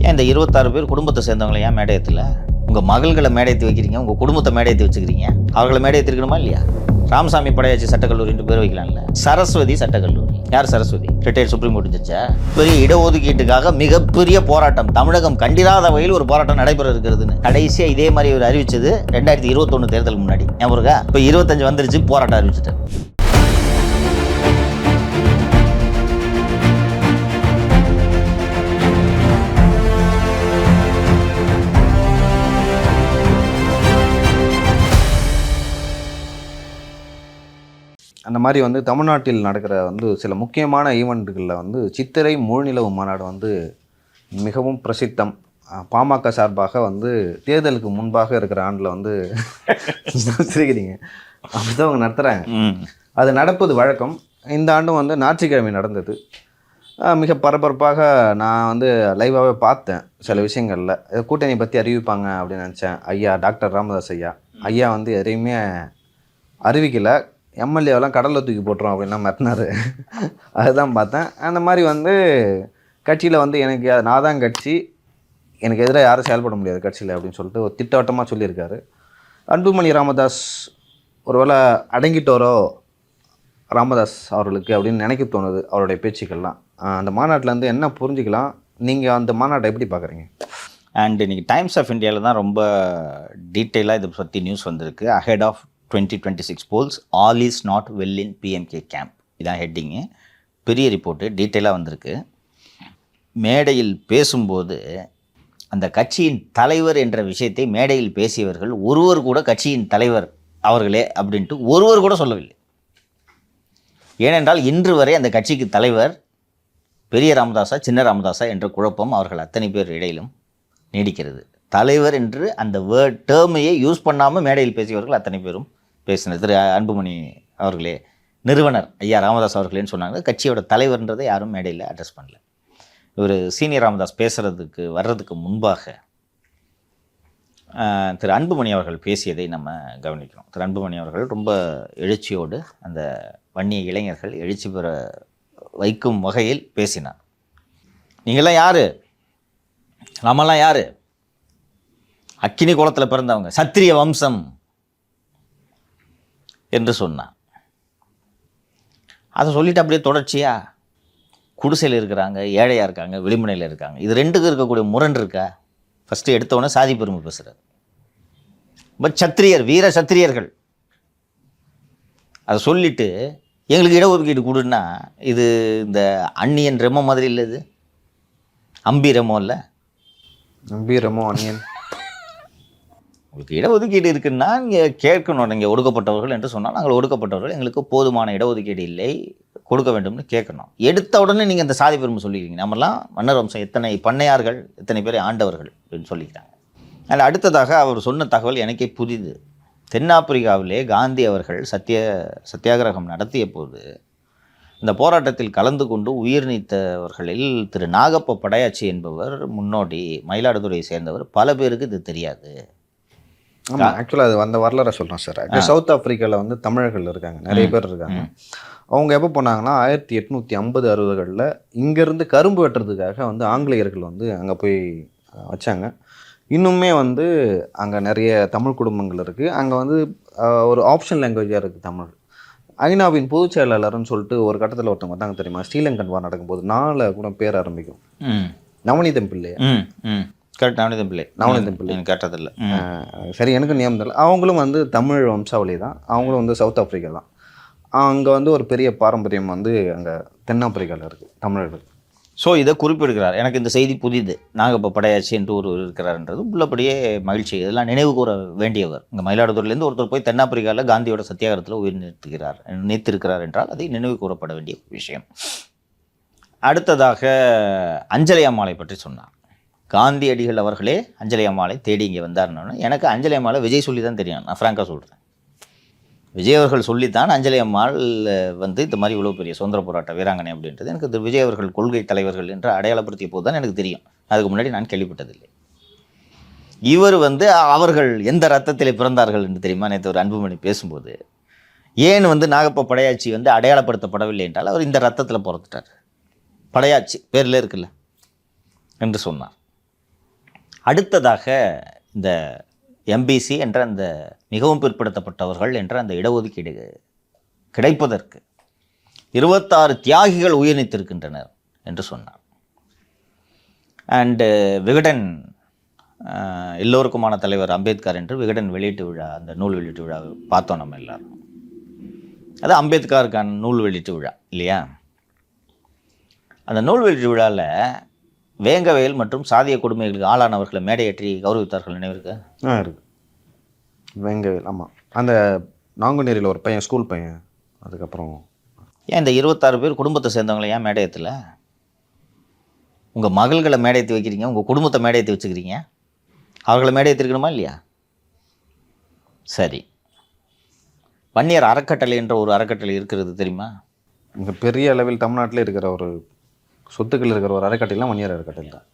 ஏன் இந்த 26 பேர் குடும்பத்தை சேர்ந்தவங்களை ஏன் மேடையத்தில் உங்கள் மகள்களை மேடையத்து வைக்கிறீங்க, உங்கள் குடும்பத்தை மேடையத்து வச்சுக்கிறீங்க, அவர்களை மேடையத்து இருக்கணுமா இல்லையா? ராமசாமி படையாச்சி சட்டக்கல்லூரின்னு பேர் வைக்கலாம்ல. சரஸ்வதி சட்டக்கல்லூரி. யார் சரஸ்வதி? ரிட்டையர்ட் சுப்ரீம் கோர்ட் ஜட்ஜா? பெரிய இடஒதுக்கீட்டுக்காக மிகப்பெரிய போராட்டம், தமிழகம் கண்டிராத வகையில் ஒரு போராட்டம் நடைபெற இருக்கிறதுன்னு கடைசியாக இதே மாதிரி ஒரு அறிவிச்சது 2021 தேர்தலுக்கு முன்னாடி. ஞாபகம் இருக்கா? இப்போ 25 வந்துருச்சு, போராட்டம் அறிவிச்சிட்டேன். அந்த மாதிரி வந்து தமிழ்நாட்டில் நடக்கிற வந்து சில முக்கியமான ஈவெண்ட்டுகளில் வந்து சித்திரை முழுநிலவு மாநாடு வந்து மிகவும் பிரசித்தம். பாமக சார்பாக வந்து தேர்தலுக்கு முன்பாக இருக்கிற ஆண்டில் வந்து சிரிக்கிறீங்க, அப்படிதான் அவங்க நடத்துகிறாங்க. அது நடப்பது வழக்கம். இந்த ஆண்டும் வந்து ஞாயிற்றுக்கிழமை நடந்தது. மிக பரபரப்பாக நான் வந்து லைவாகவே பார்த்தேன். சில விஷயங்களில் கூட்டணி பற்றி அறிவிப்பாங்க அப்படின்னு நினச்சேன். ஐயா டாக்டர் ராமதாஸ் ஐயா வந்து எதையுமே அறிவிக்கலை. எம்எல்ஏவெல்லாம் கடலில் தூக்கி போட்டுரும் அப்படின்லாம் மிரட்டினார். அதுதான் பார்த்தேன். அந்த மாதிரி வந்து கட்சியில் வந்து எனக்கு நான் தான் கட்சி, எனக்கு எதிராக யாரும் செயல்பட முடியாது கட்சியில் அப்படின்னு சொல்லிட்டு ஒரு திட்டவட்டமாக சொல்லியிருக்காரு. அன்புமணி ராமதாஸ் ஒருவேளை அடங்கிட்டோரோ ராமதாஸ் அவர்களுக்கு அப்படின்னு நினைக்க தோணுது அவருடைய பேச்சுக்கள்லாம். அந்த மாநாட்டில் வந்து என்ன புரிஞ்சுக்கலாம்? நீங்கள் அந்த மாநாட்டை எப்படி பார்க்குறீங்க? அண்ட் இன்றைக்கி டைம்ஸ் ஆஃப் இந்தியாவில் தான் ரொம்ப டீட்டெயிலாக இதை பற்றி நியூஸ் வந்திருக்கு. Ahead of 2026 polls, all is not well in PMK camp. இதான் ஹெட்டிங்கு. பெரிய ரிப்போர்ட்டு டீட்டெயிலாக வந்திருக்கு. மேடையில் பேசும்போது அந்த கட்சியின் தலைவர் என்ற விஷயத்தை மேடையில் பேசியவர்கள் ஒருவர் கூட கட்சியின் தலைவர் அவர்களே அப்படின்ட்டு ஒருவர் கூட சொல்லவில்லை. ஏனென்றால் இன்று வரை அந்த கட்சிக்கு தலைவர் பெரிய ராமதாஸா சின்ன ராமதாஸா என்ற குழப்பம் அவர்கள் அத்தனை பேர் இடையிலும் நீடிக்கிறது. தலைவர் என்று அந்த வேர்ட் டேர்மையே யூஸ் பண்ணாமல் மேடையில் பேசியவர்கள் அத்தனை பேரும் பேசினர். திரு அன்புமணி அவர்களே, நிறுவனர் ஐயா ராமதாஸ் அவர்களேன்னு சொன்னாங்க. கட்சியோட தலைவர்ன்றதை யாரும் மேடையில் அட்ரஸ் பண்ணல. இவர் சீனியர் ராமதாஸ் பேசுகிறதுக்கு வர்றதுக்கு முன்பாக திரு அன்புமணி அவர்கள் பேசியதை நம்ம கவனிக்கிறோம். திரு அன்புமணி அவர்கள் ரொம்ப எழுச்சியோடு அந்த வன்னிய இளைஞர்கள் எழுச்சி பெற வைக்கும் வகையில் பேசினார். நீங்களாம் யார்? நம்மெல்லாம் யார்? அக்கினி குளத்தில் பிறந்தவங்க, சத்திரிய வம்சம் என்று சொன்னான். அதை சொல்லிட்டு அப்படியே தொடர்ச்சியாக குடிசையில் இருக்கிறாங்க, ஏழையாக இருக்காங்க, விளிம்புனையில் இருக்காங்க, இது ரெண்டுக்கும் இருக்கக்கூடிய முரண் இருக்கா? ஃபஸ்ட்டு எடுத்தவொடனே சாதி பெருமை பேசுகிறார். பட் சத்திரியர், வீர சத்திரியர்கள் அதை சொல்லிவிட்டு எங்களுக்கு இடஒதுக்கீடு கொடுன்னா இது இந்த அந்நியன் ரெமோ மாதிரி இல்லை, இது அம்பி ரெமோ இல்லை, அம்பி ரெமோ அந்நியன். உங்களுக்கு இடஒதுக்கீடு இருக்குன்னா நீங்கள் கேட்கணும். நீங்கள் ஒடுக்கப்பட்டவர்கள் என்று சொன்னால் நாங்கள் ஒடுக்கப்பட்டவர்கள், எங்களுக்கு போதுமான இடஒதுக்கீடு இல்லை, கொடுக்க வேண்டும்னு கேட்கணும். எடுத்த உடனே நீங்கள் இந்த சாதி பெருமை சொல்லிக்கிறீங்க. நம்மலாம் மன்னர் வம்சம், எத்தனை பண்ணையார்கள், எத்தனை பேரை ஆண்டவர்கள் அப்படின்னு சொல்லிக்கிறாங்க. அதில் அடுத்ததாக அவர் சொன்ன தகவல் எனக்கே புரியுது. தென்னாப்பிரிக்காவிலே காந்தி அவர்கள் சத்தியாகிரகம் நடத்திய போது இந்த போராட்டத்தில் கலந்து கொண்டு உயிர் நீத்தவர்களில் திரு நாகப்ப படையாச்சி என்பவர் முன்னோடி, மயிலாடுதுறையை சேர்ந்தவர். பல பேருக்கு இது தெரியாது. ஆமாம், ஆக்சுவலாக அது அந்த வரலாறை சொல்கிறேன் சார். சவுத் ஆஃப்ரிக்காவில் வந்து தமிழர்கள் இருக்காங்க, நிறைய பேர் இருக்காங்க. அவங்க எப்போ போனாங்கன்னா 1850, 60களில் இங்கேருந்து கரும்பு வெட்டுறதுக்காக வந்து ஆங்கிலேயர்கள் வந்து அங்கே போய் வச்சாங்க. இன்னுமே வந்து அங்கே நிறைய தமிழ் குடும்பங்கள் இருக்குது. அங்கே வந்து ஒரு ஆப்ஷன் லாங்குவேஜாக இருக்குது தமிழ். ஐநாவின் பொதுச் செயலாளர்னு சொல்லிட்டு ஒரு கட்டத்தில் ஒருத்தவங்க வந்தாங்க தெரியுமா? ஸ்ரீலங்கன் வார் நடக்கும்போது 4 கூட பேர் ஆரம்பிக்கும். நவநீதம் பிள்ளை. கரெக்ட், நவநீதம் பிள்ளை கேட்டதில்லை. சரி, எனக்கு நியமனம் தெரியல. அவங்களும் வந்து தமிழ் வம்சாவளி தான். அவங்களும் வந்து சவுத் ஆஃப்ரிக்கா தான். அங்கே வந்து ஒரு பெரிய பாரம்பரியம் வந்து அங்கே தென்னாப்பிரிக்காவில் இருக்குது தமிழர்கள். ஸோ இதை குறிப்பிடுகிறார். எனக்கு இந்த செய்தி புதிது. நாகப்ப படையாச்சி என்று ஒருவர் இருக்கிறார்ன்றது உள்ளபடியே மகிழ்ச்சி. இதெல்லாம் நினைவு கூற வேண்டியவர். இங்கே மயிலாடுதுறையிலேருந்து ஒருத்தர் போய் தென்னாப்பிரிக்காவில் காந்தியோட சத்தியாகிரகத்தில் உயிர் நீத்திருக்கிறார் என்றால் அதை நினைவு கூறப்பட வேண்டிய விஷயம். அடுத்ததாக அஞ்சலி அம்மாளை பற்றி சொன்னார். காந்தியடிகள் அவர்களே அஞ்சலி அம்மாளை தேடி இங்கே வந்தார்னு. எனக்கு அஞ்சலி அம்மாளை விஜய் சொல்லி தான் தெரியும். நான் ஃப்ராங்காக சொல்கிறேன். விஜய் அவர்கள் சொல்லித்தான் அஞ்சலி அம்மாள் வந்து இந்த மாதிரி இவ்வளோ பெரிய சுதந்திர போராட்ட வீராங்கனை அப்படின்றது எனக்கு விஜய் அவர்கள் கொள்கை தலைவர்கள் என்று அடையாளப்படுத்திய போது தான் எனக்கு தெரியும். அதுக்கு முன்னாடி நான் கேள்விப்பட்டதில்லை. இவர் வந்து அவர்கள் எந்த ரத்தத்தில் பிறந்தார்கள் என்று தெரியுமா? நேற்று ஒரு அன்புமணி பேசும்போது ஏன் வந்து நாகப்ப படையாச்சி வந்து அடையாளப்படுத்தப்படவில்லை என்றால் அவர் இந்த ரத்தத்தில் பிறந்துட்டார், படையாச்சி பேரில் இருக்குல்ல என்று சொன்னார். அடுத்ததாக இந்த எம்பிசி என்ற அந்த மிகவும் பிற்படுத்தப்பட்டவர்கள் என்ற அந்த இடஒதுக்கீடு கிடைப்பதற்கு 26 தியாகிகள் உயிர் நீத்திருக்கின்றனர் என்று சொன்னார். அண்டு விகடன் எல்லோருக்குமான தலைவர் அம்பேத்கர் என்று விகடன் வெளியீட்டு விழா, அந்த நூல் வெளியீட்டு விழா பார்த்தோம் நம்ம எல்லாரும். அது அம்பேத்கருக்கான நூல் வெளியீட்டு விழா இல்லையா? அந்த நூல் வெளியீட்டு விழாவில் வேங்கவேல் மற்றும் சாதிய கொடுமைகளுக்கு ஆளானவர்களை மேடையேற்றி கௌரவித்தார்கள், நினைவிருக்கு? இருக்கு வேங்கவேல். ஆமாம், அந்த நாங்குநேரியில் ஒரு பையன், ஸ்கூல் பையன். அதுக்கப்புறம் ஏன் இந்த 26 பேர் குடும்பத்தை சேர்ந்தவங்களை ஏன் மேடையத்தில்? உங்கள் மகள்களை மேடையேற்றி வைக்கிறீங்க, உங்கள் குடும்பத்தை மேடையேற்றி வச்சுக்கிறீங்க, அவர்களை மேடையேற்றிருக்கணுமா இல்லையா? சரி, வன்னியர் அறக்கட்டளை என்ற ஒரு அறக்கட்டளை இருக்கிறது தெரியுமா? மிக பெரிய அளவில் தமிழ்நாட்டில் இருக்கிற ஒரு சொத்துக்கள் இருக்கிற ஒரு அறக்கட்டளைலாம் வன்னியர் அறக்கட்டளை தான்.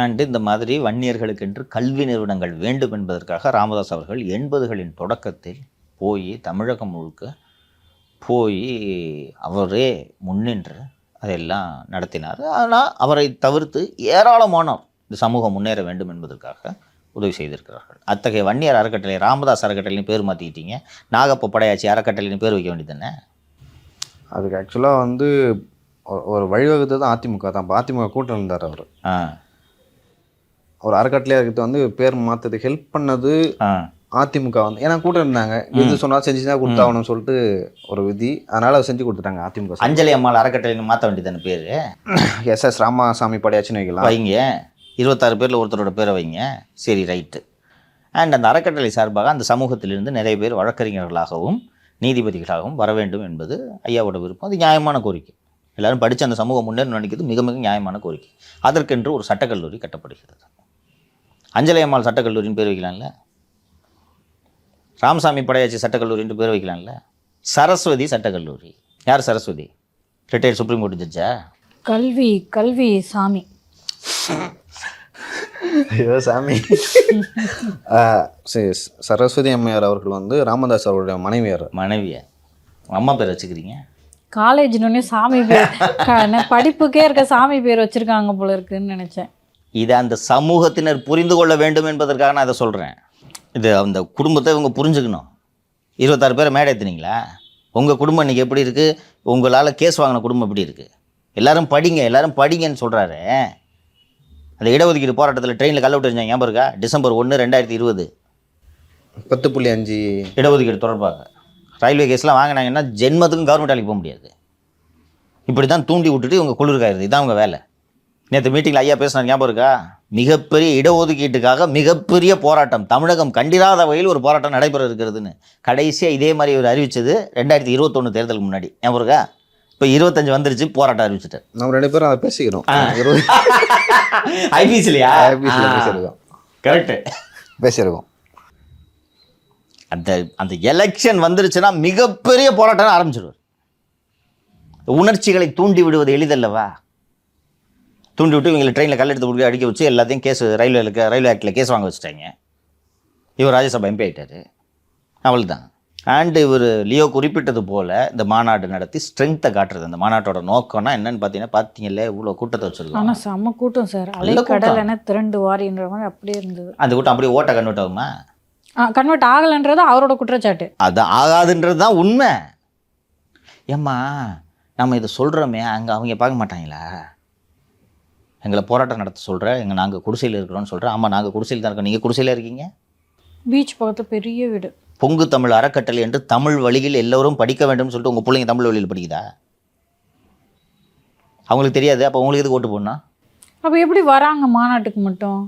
அண்டு இந்த மாதிரி வன்னியர்களுக்கென்று கல்வி நிறுவனங்கள் வேண்டும் என்பதற்காக ராமதாஸ் அவர்கள் 80களின் தொடக்கத்தில் போய் தமிழகம் முழுக்க போய் அவரே முன்னின்று அதையெல்லாம் நடத்தினார். ஆனால் அவரை தவிர்த்து ஏராளமானோர் இந்த சமூகம் முன்னேற வேண்டும் என்பதற்காக உதவி செய்திருக்கிறார்கள். அத்தகைய வன்னியர் அறக்கட்டளை ராமதாஸ் அறக்கட்டளைன்னு பேர் மாற்றிக்கிட்டீங்க, நாகப்ப படையாச்சி அறக்கட்டளைன்னு பேர் வைக்க வேண்டியது தானே? அதுக்கு ஆக்சுவலாக வந்து ஒரு வழிவகுத்து தான் அதிமுக தான். இப்போ அதிமுக கூட்டம் இருந்தார் அவர். ஒரு அறக்கட்டளையாக இருக்கிறது வந்து பேர் மாற்றதுக்கு ஹெல்ப் பண்ணது அதிமுக வந்து. ஏன்னா கூட்டம் இருந்தாங்க, எது சொன்னால் செஞ்சு தான் கொடுத்தாகணும்னு சொல்லிட்டு ஒரு விதி, அதனால் அதை செஞ்சு கொடுத்துட்டாங்க அதிமுக. அஞ்சலி அம்மாள் அறக்கட்டளைன்னு மாற்ற வேண்டியது தானே பேர்? எஸ்எஸ் ராமசாமி படையாச்சின்னு வைக்கலாம். வைங்க, 26 பேரில் ஒருத்தரோட பேரை வைங்க. சரி, ரைட்டு. அண்ட் அந்த அறக்கட்டளை சார்பாக அந்த சமூகத்திலிருந்து நிறைய பேர் வழக்கறிஞர்களாகவும் நீதிபதிகளாகவும் வர வேண்டும் என்பது ஐயாவோட விருப்பம். அது நியாயமான கோரிக்கை. எல்லாரும் படித்து அந்த சமூகம் முன்னேற நினைக்கிறது மிக மிக நியாயமான கோரிக்கை. அதற்கென்று ஒரு சட்டக்கல்லூரி கட்டப்படுகிறது. அஞ்சலி அம்மாள் சட்டக்கல்லூரின்னு பேர் வைக்கலாம்ல? ராமசாமி படையாச்சி சட்டக்கல்லூரின்னு பேர் வைக்கலாம்ல? சரஸ்வதி சட்டக்கல்லூரி. யார் சரஸ்வதி? ரிட்டையர்ட் சுப்ரீம் கோர்ட் ஜட்ஜா? கல்வி சாமி. ஐயோ சாமி. சரஸ்வதி அம்மையார் அவர்கள் வந்து ராமதாஸ் அவருடைய மனைவியார். அம்மா பேர் வச்சுக்கிறீங்க? காலேஜ்னு சாமி பேர் படிப்புக்கே இருக்க சாமி பேர் வச்சுருக்காங்க போல இருக்குன்னு நினச்சேன். இதை அந்த சமூகத்தினர் புரிந்து கொள்ள வேண்டும் என்பதற்காக நான் அதை சொல்கிறேன். இது அந்த குடும்பத்தை இவங்க புரிஞ்சுக்கணும். 26 பேரை மேடை ஏற்றுனீங்களா? உங்கள் குடும்பம் இன்றைக்கி எப்படி இருக்குது? உங்களால் கேஸ் வாங்கின குடும்பம் எப்படி இருக்குது? எல்லாரும் படிங்கன்னு சொல்கிறாரு. அந்த இடஒதுக்கீடு போராட்டத்தில் ட்ரெயினில் கல்ல விட்டு ஞாபகம் இருக்கா? டிசம்பர் 1, 2020 10.5 இடஒதுக்கீடு தொடர்பாக ரயில்வே கேஸ்லாம் வாங்கினாங்கன்னா ஜென்மத்துக்கும் கவர்மெண்ட் வேலைக்கு போக முடியாது. இப்படி தான் தூண்டி விட்டுட்டு இவங்க குளிர்காயிருது. இதான் அவங்க வேலை. நேற்று மீட்டிங்கில் ஐயா பேசினார், ஞாபகம் இருக்கா? மிகப்பெரிய இடஒதுக்கீட்டுக்காக மிகப்பெரிய போராட்டம், தமிழகம் கண்டிராத வகையில் ஒரு போராட்டம் நடைபெற இருக்கிறதுன்னு கடைசியாக இதே மாதிரி ஒரு அறிவித்தது 2021 தேர்தலுக்கு முன்னாடி. ஞாபகம் இருக்கா? இப்போ 25 வந்துருச்சு, போராட்டம் அறிவிச்சிட்டார். நம்ம 2 பேரும் அதை பேசிக்கிறோம். ஐபிசிலையா? கரெக்டு, பேசியிருக்கோம். அந்த எலெக்ஷன் வந்துருச்சுன்னா மிகப்பெரிய போராட்டம் ஆரம்பிச்சிடுவார். உணர்ச்சிகளை தூண்டி விடுவது எளிதல்லவா? தூண்டி விட்டு இவங்களை ட்ரெயினில் கல் எடுத்து கொடுக்க அடிக்க வச்சு எல்லாத்தையும் கேஸ் ரயில்வே ஆக்டில் கேஸ் வாங்க வச்சுட்டாங்க. இவர் ராஜ்யசபா எம்பி ஆகிட்டார். அவள் தான். அண்டு இவர் லியோ குறிப்பிட்டது போல் இந்த மாநாடு நடத்தி ஸ்ட்ரென்த்தை காட்டுறது. அந்த மாநாட்டோட நோக்கம்னா என்னன்னு பார்த்தீங்கல்ல, இவ்வளோ கூட்டத்தை வச்சுருக்கோம். ஆனால் செம்ம கூட்டம் சார். அலைக்கடல் என திரண்டு வாரின்ற மாதிரி அப்படியே இருந்தது. அந்த கூட்டம் அப்படியே ஓட்ட கன்வெர்ட் ஆகுமா? கன்வெர்ட் ஆகலைன்றது அவரோட குற்றச்சாட்டு. அது ஆகாதுன்றது தான் உண்மை. ஏம்மா நம்ம இதை சொல்கிறோமே, அங்கே அவங்க பார்க்க மாட்டாங்களா? எங்களை போராட்டம் நடத்த சொல்கிறேன், நாங்கள் குடிசையில் இருக்கிறோன்னு சொல்கிறேன். ஆமாம், நாங்கள் குடிசையில் தான் இருக்கோம். நீங்கள் குடிசையில் இருக்கீங்க. பீச் பக்கத்தில் பெரிய வீடு. பொங்கு தமிழ் அறக்கட்டளை என்று தமிழ் வழியில் எல்லோரும் படிக்க வேண்டும்னு சொல்லிட்டு உங்கள் பிள்ளைங்க தமிழ் வழியில் படிக்குதா? அவங்களுக்கு தெரியாது. அப்போ உங்களுக்கு எதுக்கு ஓட்டு போடணும்? அப்போ எப்படி வராங்க மாநாட்டுக்கு மட்டும்?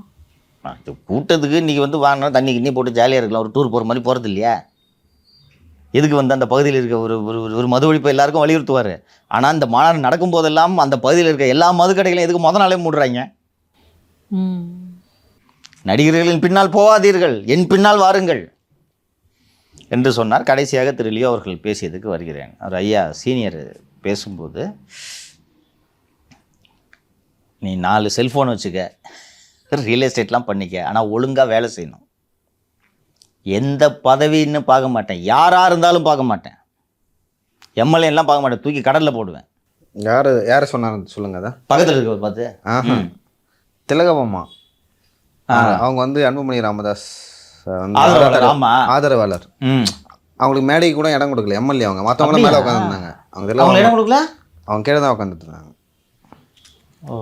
கூட்டத்துக்கு இன்றைக்கி வாங்கினா தண்ணி கிண்ணி போட்டு ஜாலியாக இருக்கலாம். ஒரு டூர் போகிற மாதிரி போகிறது இல்லையா? எதுக்கு அந்த பகுதியில் இருக்க ஒரு மது ஒழிப்பை எல்லாருக்கும் வலியுறுத்துவார். ஆனால் இந்த மாநாடு நடக்கும் போதெல்லாம் அந்த பகுதியில் இருக்க எல்லா மது கடைகளையும் எதுக்கு முத நாளே மூடுறாங்க? நடிகர்களின் பின்னால் போகாதீர்கள், என் பின்னால் வாருங்கள் என்று சொன்னார். கடைசியாக திரு லியோ அவர்கள் பேசியதுக்கு வருகிறேன். அவர் ஐயா சீனியர் பேசும்போது, நீ 4 செல்ஃபோன் வச்சுக்க, ரியல் எஸ்டேட்லாம் பண்ணிக்க, ஆனால் ஒழுங்காக வேலை செய்யணும். எந்த பதவின்னு பார்க்க மாட்டேன், யாராக இருந்தாலும் பார்க்க மாட்டேன், எம்எல்ஏலாம் பார்க்க மாட்டேன், தூக்கி கடலில் போடுவேன். யார் சொன்னார் சொல்லுங்க. அதான் பக்கத்தில் இருக்கவர் பார்த்து திலகவம்மா. அவங்க வந்து அன்புமணி ராமதாஸ் வந்து ஆதரவாளர், ஆமா. ஆதரவாளர். ம். அவங்களுக்கு மேடைக்கு கூட இடம் கொடுக்கல எம்எல்ஏ. அவங்க மற்றவங்களும் மேலே உட்காந்துருந்தாங்க. அவங்க எல்லாம் அவங்க இடம் கொடுக்கல, அவங்க கீழே தான் உட்காந்துட்டு இருந்தாங்க. ஓ,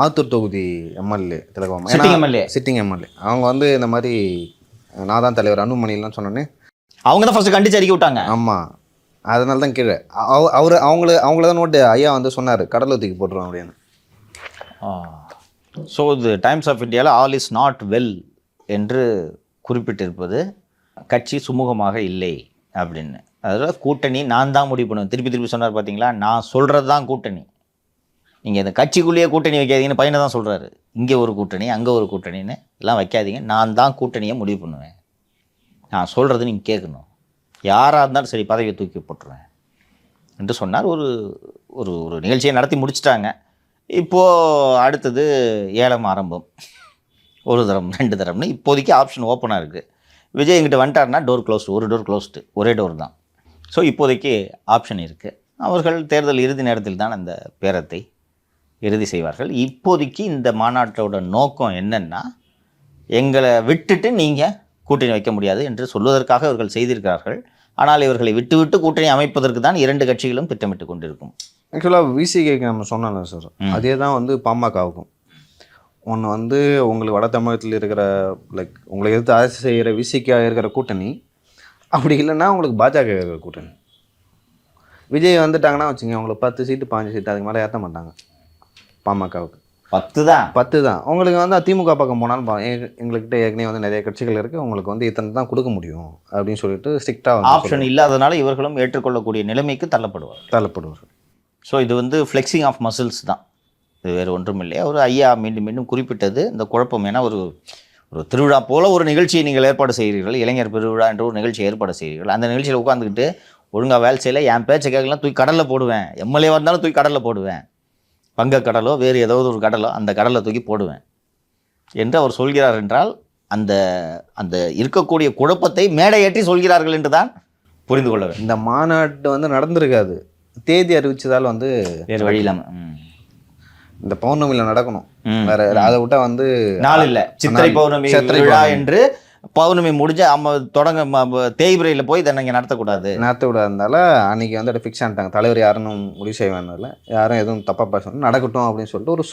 ஆத்தூர் தொகுதி MLA Thilagavarma, Sitting MLA. Sitting MLA. அவங்க வந்து இந்த மாதிரி நான் தான் தலைவர் அன்புமணிலாம் சொன்னோன்னே அவங்க தான் ஃபர்ஸ்ட் கண்டிச்சு அறிக்கை விட்டாங்க. ஆமாம், அதனால தான் கீழே அவர் அவங்கள தான் நோட்டு ஐயா வந்து சொன்னார் கடலை தூக்கி போட்டுருவோம் அப்படின்னு. ஸோ இது டைம்ஸ் ஆஃப் இந்தியாவில் ஆல் இஸ் நாட் வெல் என்று குறிப்பிட்டிருப்பது கட்சி சுமூகமாக இல்லை அப்படின்னு. அதில் கூட்டணி நான் தான் முடிவு பண்ணுவேன். திருப்பி திருப்பி சொன்னார் பார்த்தீங்களா, நான் சொல்கிறது தான் கூட்டணி. நீங்கள் இந்த கட்சிக்குள்ளேயே கூட்டணி வைக்காதீங்கன்னு பையனை தான் சொல்கிறாரு. இங்கே ஒரு கூட்டணி, அங்கே ஒரு கூட்டணின்னு எல்லாம் வைக்காதீங்க, நான் தான் கூட்டணியை முடிவு பண்ணுவேன், நான் சொல்கிறது நீங்கள் கேட்கணும், யாராக இருந்தாலும் சரி பதவியை தூக்கி போட்டுருவேன் என்று சொன்னார். ஒரு ஒரு ஒரு நிகழ்ச்சியை நடத்தி முடிச்சிட்டாங்க. இப்போது அடுத்தது ஏலம் ஆரம்பம். ஒரு தரம் 2 தரம்னு இப்போதைக்கு ஆப்ஷன் ஓப்பனாக இருக்குது. விஜய் எங்கிட்ட வந்துட்டார்னா டோர் க்ளோஸ்டு, ஒரு டோர் க்ளோஸ்டு, ஒரே டோர் தான். ஸோ இப்போதைக்கு ஆப்ஷன் இருக்குது. அவர்கள் தேர்தல் இறுதி நேரத்தில் தான் அந்த பேரத்தை இறுதி செய்வார்கள். இப்போதைக்கு இந்த மாநாட்டோட நோக்கம் என்னென்னா, எங்களை விட்டுட்டு நீங்கள் கூட்டணி வைக்க முடியாது என்று சொல்வதற்காக இவர்கள் செய்திருக்கிறார்கள். ஆனால் இவர்களை விட்டு கூட்டணி அமைப்பதற்கு தான் 2 கட்சிகளும் திட்டமிட்டு கொண்டிருக்கும். ஆக்சுவலாக விசிகேக்கு நம்ம சொன்னோம்ல சார், அதே தான் வந்து பாமகவுக்கும். ஒன்று வந்து உங்களுக்கு வட தமிழகத்தில் இருக்கிற லைக் உங்களை எதிர்த்து அரசு செய்கிற விசிகா இருக்கிற கூட்டணி, அப்படி இல்லைன்னா உங்களுக்கு பாஜக இருக்கிற கூட்டணி. விஜய் வந்துட்டாங்கன்னா வச்சுங்க, உங்களுக்கு 10 சீட்டு 15 சீட்டு அதுக்கு மேலே ஏற்ற மாட்டாங்க பாமகவுக்கு. 10 தான். உங்களுக்கு வந்து திமுக பக்கம் போனாலும் எங்கள்கிட்ட ஏற்கனவே வந்து நிறைய கட்சிகள் இருக்குது, உங்களுக்கு வந்து இத்தனை தான் கொடுக்க முடியும் அப்படின்னு சொல்லிட்டு ஸ்ட்ரிக்டாக ஆப்ஷன் இல்லாதனால இவர்களும் ஏற்றுக்கொள்ளக்கூடிய நிலைமைக்கு தள்ளப்படுவார். ஸோ இது வந்து ஃப்ளெக்சிங் ஆஃப் மசில்ஸ் தான், இது வேறு ஒன்றும் இல்லை. ஒரு ஐயா மீண்டும் குறிப்பிட்டது இந்த குழப்பம். ஏன்னா ஒரு திருவிழா போல் ஒரு நிகழ்ச்சியை நீங்கள் ஏற்பாடு செய்கிறீர்கள், இளைஞர் பெருவிழா என்ற ஒரு நிகழ்ச்சியை ஏற்பாடு செய்கிறீர்கள். அந்த நிகழ்ச்சியில் உட்காந்துக்கிட்டு ஒழுங்காக வேலை செய்யலை, என் பேச்சை கேட்கலாம் தூக்கி கடலில் போடுவேன், எம்எல்ஏவாக இருந்தாலும் தூக்கி கடலில் போடுவேன், வங்கக்கடலோ வேறு ஏதாவது ஒரு கடலோ அந்த கடலில் தூக்கி போடுவேன் என்று அவர் சொல்கிறார் என்றால், அந்த அந்த இருக்கக்கூடிய குழப்பத்தை மேடையேற்றி சொல்கிறார்கள் என்று தான் புரிந்து கொள்ள வேண்டும். இந்த மாநாட்டு வந்து நடந்திருக்காது, தேதி அறிவிச்சதால் வந்து வேறு வழி இல்லாமல் இந்த பௌர்ணமியில் நடக்கணும். வேற அதை விட்டா வந்து நாள் இல்லை, சித்திரை பௌர்ணமி விழா என்று பௌர்ணமி முடிஞ்ச தேய்பிரையில் போய் இதை நீங்கள் நடத்தக்கூடாதுனால அன்றைக்கி வந்து அதை ஃபிக்ஸ் ஆகிட்டாங்க. தலைவர் யாருன்னு முடிவு செய்வேனால யாரும் எதுவும் தப்பாக பேசணும், நடக்கட்டும் அப்படின்னு சொல்லிட்டு ஒரு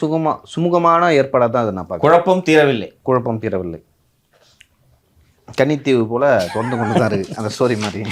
சுமூகமான ஏற்பாடாக தான் அதை நான் பார்க்க. குழப்பம் தீரவில்லை. கன்னித்தீவு போல் தொடர்ந்து கொண்டு தான் இருக்குது அந்த ஸ்டோரி மாதிரி.